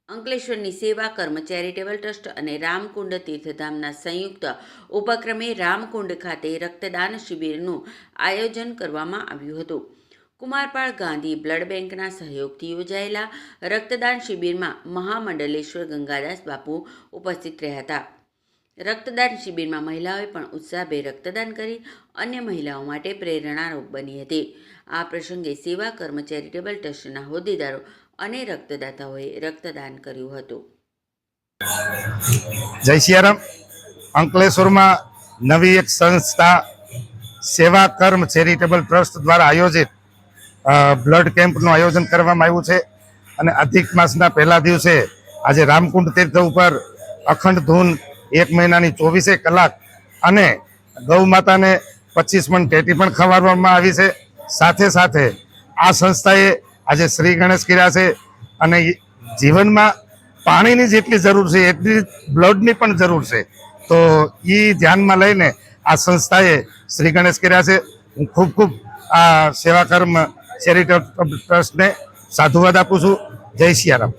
અંકલેશ્વરની સેવા કર્મ charitable trust અને રામકુંડ તીર્થધામના સંયુક્ત ઉપક્રમે રામકુંડ ખાતે રક્તદાન શિબિરનું આયોજન કરવામાં આવ્યું હતું. કુમારપાળ ગાંધી બ્લડ બેંકના સહયોગથી યોજાયેલા રક્તદાન શિબિરમાં મહામંડલેશ્વર ગંગાદાસ બાપુ ઉપસ્થિત રહ્યા હતા. રક્તદાન શિબિરમાં મહિલાઓએ પણ ઉત્સાહભેર રક્તદાન કરી અન્ય મહિલાઓ માટે પ્રેરણારૂપ બની હતી. આ પ્રસંગે સેવા કર્મ ચેરિટેબલ ટ્રસ્ટના હોદ્દેદારો અને રક્તદાતાઓએ રક્તદાન કર્યું હતું. જય સિયારામ. અંકલેશ્વરમાં નવી એક સંસ્થા સેવા કર્મ ચેરિટેબલ ટ્રસ્ટ દ્વારા આયોજિત બ્લડ કેમ્પનું આયોજન કરવામાં આવ્યું છે અને અધિક માસના પહેલા દિવસે આજે રામકુંડ તીર્થ ઉપર અખંડ ધૂન 1 મહિનાની 24 કલાક અને ગૌ માતાને 25 મણ ટેટી પણ ખવડાવવામાં આવી છે. સાથે સાથે આ સંસ્થાએ આજે શ્રી ગણેશ કર્યા છે અને જીવનમાં પાણીની જેટલી જરૂર છે એટલી બ્લડની પણ જરૂર છે. તો એ ધ્યાનમાં લઈને આ સંસ્થાએ શ્રી ગણેશ કર્યા છે. હું ખૂબ ખૂબ આ સેવા કર્મ ચેરિટેબલ ટ્રસ્ટને સાધુવાદ આપું છું. જય સિયારામ.